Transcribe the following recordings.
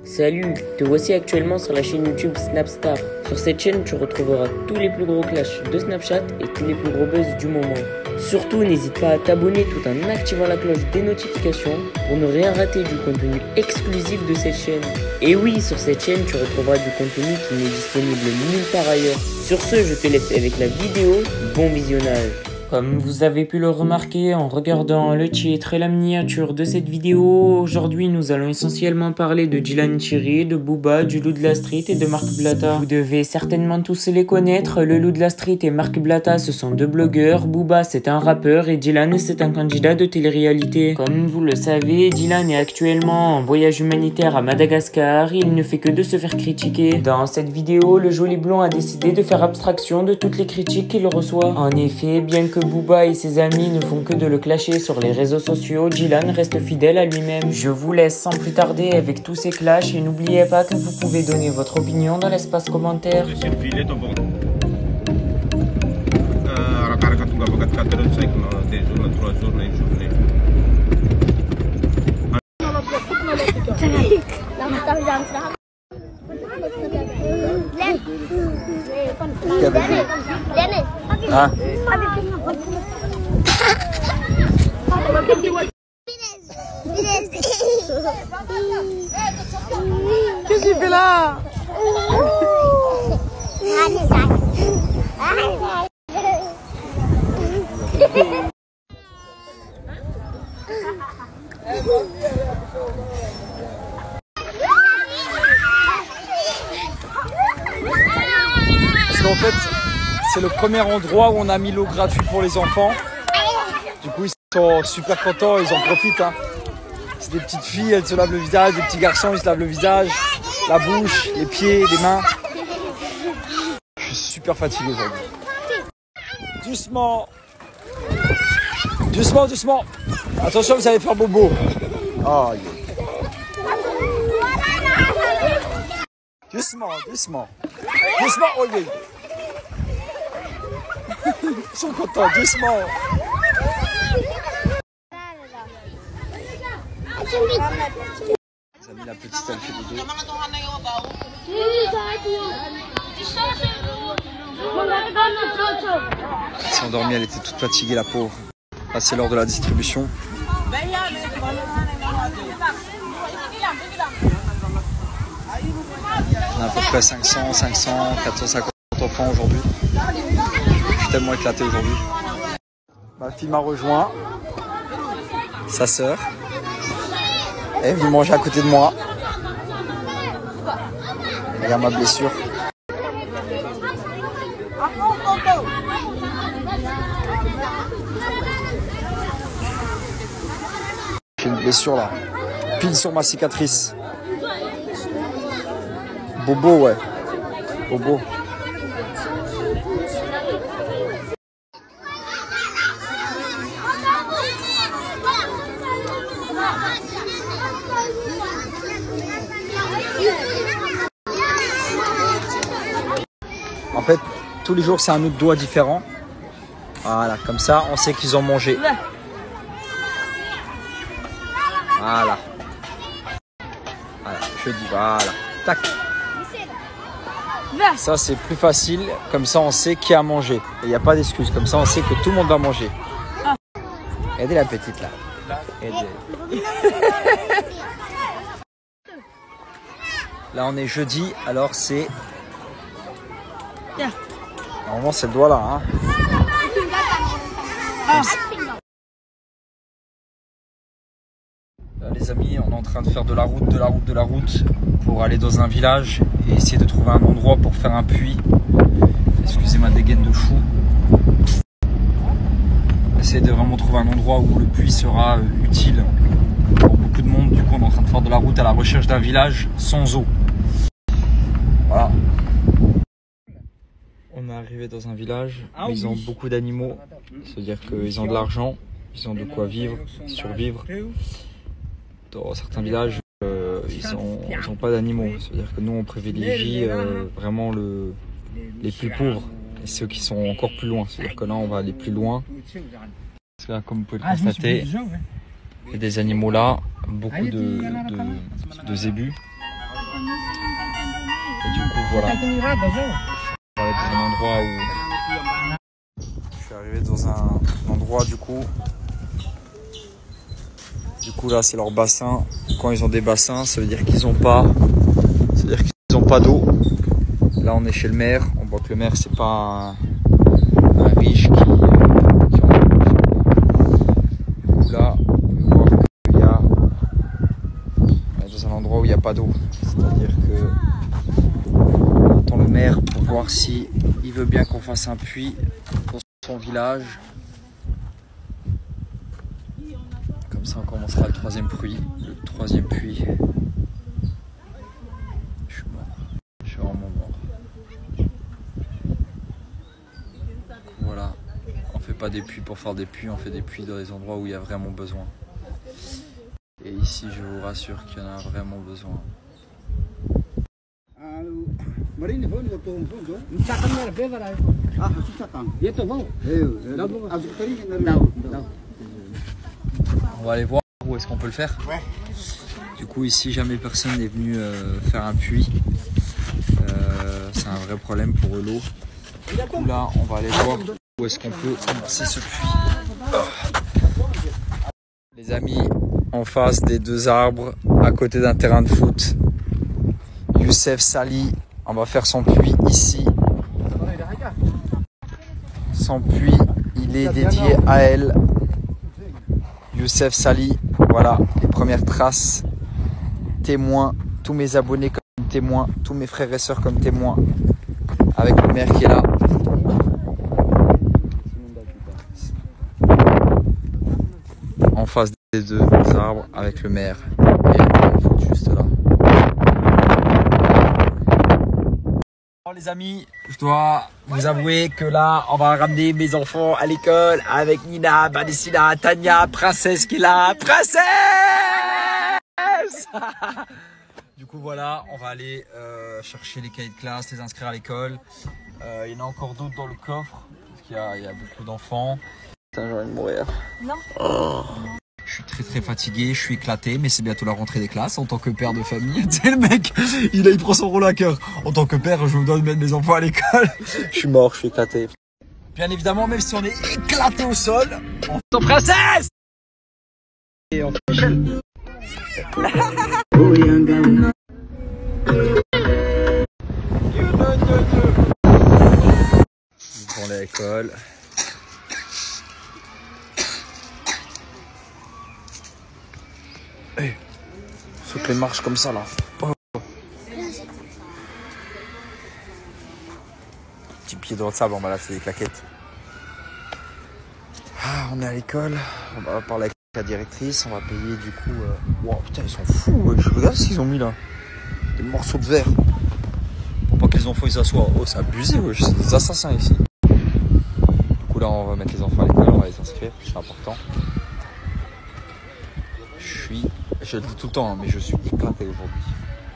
Salut, te voici actuellement sur la chaîne YouTube Snapstar. Sur cette chaîne, tu retrouveras tous les plus gros clashs de Snapchat et tous les plus gros buzz du moment. Surtout, n'hésite pas à t'abonner tout en activant la cloche des notifications pour ne rien rater du contenu exclusif de cette chaîne. Et oui, sur cette chaîne, tu retrouveras du contenu qui n'est disponible nulle part ailleurs. Sur ce, je te laisse avec la vidéo. Bon visionnage. Comme vous avez pu le remarquer en regardant le titre et la miniature de cette vidéo, aujourd'hui nous allons essentiellement parler de Dylan Thierry, de Booba, du Loup de la Street et de Marc Blatta. Vous devez certainement tous les connaître, le Loup de la Street et Marc Blatta ce sont deux blogueurs, Booba c'est un rappeur et Dylan c'est un candidat de télé-réalité. Comme vous le savez, Dylan est actuellement en voyage humanitaire à Madagascar, il ne fait que de se faire critiquer. Dans cette vidéo, le joli blond a décidé de faire abstraction de toutes les critiques qu'il reçoit. En effet, bien que Booba et ses amis ne font que de le clasher sur les réseaux sociaux, Dylan reste fidèle à lui-même. Je vous laisse sans plus tarder avec tous ces clashs et n'oubliez pas que vous pouvez donner votre opinion dans l'espace commentaire. Ah. Qu'est-ce que tu fais là? Parce qu'en fait, c'est le premier endroit où on a mis l'eau gratuite pour les enfants. Du coup, ils sont super contents, ils en profitent. Hein. C'est des petites filles, elles se lavent le visage, des petits garçons, ils se lavent le visage, la bouche, les pieds, les mains. Je suis super fatigué aujourd'hui. Doucement. Doucement, doucement. Attention, vous allez faire bobo. Oh, yeah. Doucement, doucement. Doucement, oh yeah. Ils sont contents, doucement. Ils ont mis la petite, elle fait dodo. Elle s'est endormie, elle était toute fatiguée, la pauvre. Là, c'est l'heure de la distribution. On a à peu près 500, 450 enfants aujourd'hui. Je suis tellement éclaté aujourd'hui. Ma fille m'a rejoint. Sa sœur. Elle est venue manger à côté de moi. Regarde ma blessure. J'ai une blessure là. Pile sur ma cicatrice. Bobo, ouais. Bobo. En fait, tous les jours, c'est un autre doigt différent. Voilà, comme ça, on sait qu'ils ont mangé. Voilà. Voilà, je dis, voilà. Tac. Ça, c'est plus facile. Comme ça, on sait qui a mangé. Il n'y a pas d'excuse. Comme ça, on sait que tout le monde va manger. Aidez la petite, là. Aidez. Là, on est jeudi. Alors, c'est... Normalement, c'est le doigt là. Hein. Là, les amis, on est en train de faire de la route pour aller dans un village et essayer de trouver un endroit pour faire un puits. Excusez ma dégaine de fou. Essayer de vraiment trouver un endroit où le puits sera utile pour beaucoup de monde. Du coup, on est en train de faire de la route à la recherche d'un village sans eau. Voilà. On est arrivé dans un village où ils ont beaucoup d'animaux, c'est-à-dire qu'ils ont de l'argent, ils ont de quoi vivre, survivre. Dans certains villages, ils n'ont pas d'animaux, c'est-à-dire que nous on privilégie vraiment les plus pauvres et ceux qui sont encore plus loin, c'est-à-dire que là on va aller plus loin. Parce que là, comme vous pouvez le constater, il y a des animaux là, beaucoup de zébus. Et du coup, voilà. On va aller dans un endroit où... Je suis arrivé dans un endroit, du coup... là, c'est leur bassin. Quand ils ont des bassins, ça veut dire qu'ils n'ont pas... d'eau. Là, on est chez le maire. On voit que le maire, c'est pas un riche qui en a. Du coup, là, on peut voir qu'il y a... On est dans un endroit où il n'y a pas d'eau. C'est-à-dire que on attend le maire pour voir si il veut bien qu'on fasse un puits dans son village. Comme ça, on commencera le troisième puits. Je suis mort. Je suis vraiment mort. Voilà. On fait pas des puits pour faire des puits, on fait des puits dans des endroits où il y a vraiment besoin. Et ici, je vous rassure qu'il y en a vraiment besoin. On va aller voir où est-ce qu'on peut le faire. Du coup, ici, jamais personne n'est venu faire un puits. C'est un vrai problème pour eux, l'eau. Du coup, là, on va aller voir où est-ce qu'on peut commencer ce puits. Les amis, en face des deux arbres, à côté d'un terrain de foot, Youssef Sali, on va faire son puits ici. Son puits, il est dédié à elle. Youssef Sali, voilà, les premières traces. Témoins, tous mes abonnés comme témoins, tous mes frères et sœurs comme témoins. Avec le maire qui est là. En face des deux arbres avec le maire. Et on fout juste là. Alors les amis, je dois vous avouer que là, on va ramener mes enfants à l'école avec Nina, Vanessina, Tania, Princesse qui est là. Princesse! Du coup voilà, on va aller chercher les cahiers de classe, les inscrire à l'école. Il y en a encore d'autres dans le coffre, parce qu'il y a beaucoup d'enfants. Putain, j'ai envie de mourir. Non. Oh. Je suis très fatigué, je suis éclaté, mais c'est bientôt la rentrée des classes en tant que père de famille. Tu sais le mec, il prend son rôle à cœur. En tant que père, je vous dois de mettre mes enfants à l'école. Je suis mort, je suis éclaté. Bien évidemment, même si on est éclaté au sol, on fait princesse. Et on fait Michel. Ils vont à l'école. Hey, saute les marches comme ça là. Oh. Petit pied dans le sable, on va lâcher des claquettes. Ah, on est à l'école, on va parler avec la directrice, on va payer du coup. Wow, putain, ils sont fous, je regarde ce qu'ils ont mis là. Des morceaux de verre. Pour pas que les enfants ils s'assoient. Oh, c'est abusé, ouais. C'est des assassins ici. Du coup, là, on va mettre les enfants à l'école, on va les inscrire, c'est important. Je le dis tout le temps, hein, mais je suis éclaté aujourd'hui.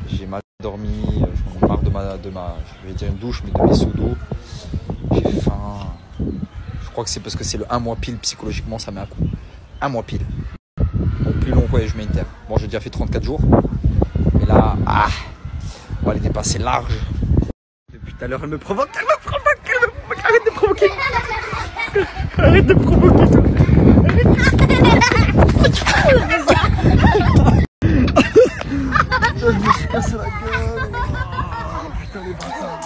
J'ai mal dormi, j'en ai marre de ma, je vais dire une douche, mais de mes seaux d'eau. J'ai faim. Je crois que c'est parce que c'est le 1 mois pile, psychologiquement, ça met un coup. 1 mois pile. Au plus long voyage humanitaire. Bon, j'ai déjà fait 34 jours. Mais là, on va les dépasser large. Depuis tout à l'heure, elle me provoque, arrête de provoquer. Arrête de provoquer tout. Je me suis cassé la gueule. Oh, putain les bâtards.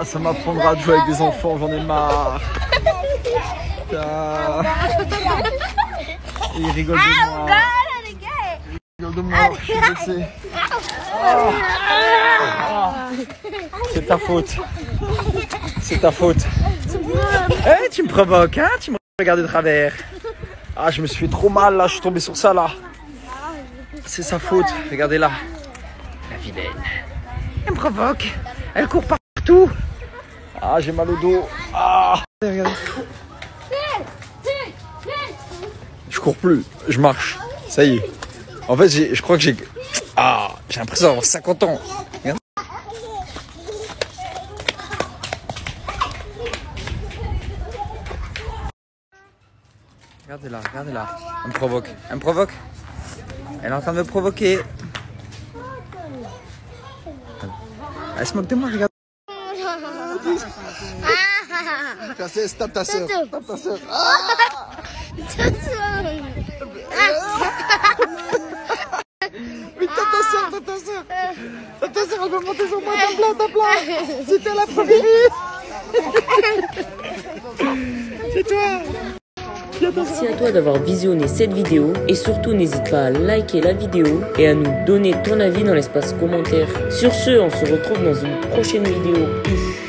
Ça m'apprendra de jouer avec des enfants, j'en ai marre. Putain. Et il rigole de moi. Il rigole de moi, je suis blessé. C'est ta faute. C'est ta faute. Eh, tu me provoques, hein? Tu me regardes de travers. Ah, je me suis fait trop mal là, je suis tombé sur ça là. C'est sa faute, regardez là. La vilaine. Elle me provoque. Elle court partout. Ah, j'ai mal au dos. Ah, regardez. Je cours plus, je marche. Ça y est. En fait, je crois que j'ai l'impression d'avoir 50 ans. Regarde. Regardez-la, regardez-la. Elle me provoque, elle me provoque. Elle est en train de me provoquer. Elle se moque de moi, regarde. Princesse, tape ta soeur. Tape ta soeur. Oui, tape ta soeur, tape ta soeur. Tape ta soeur, elle veut monter sur moi, tape-la. C'était la première. C'est toi. Merci à toi d'avoir visionné cette vidéo et surtout n'hésite pas à liker la vidéo et à nous donner ton avis dans l'espace commentaire. Sur ce, on se retrouve dans une prochaine vidéo. Peace.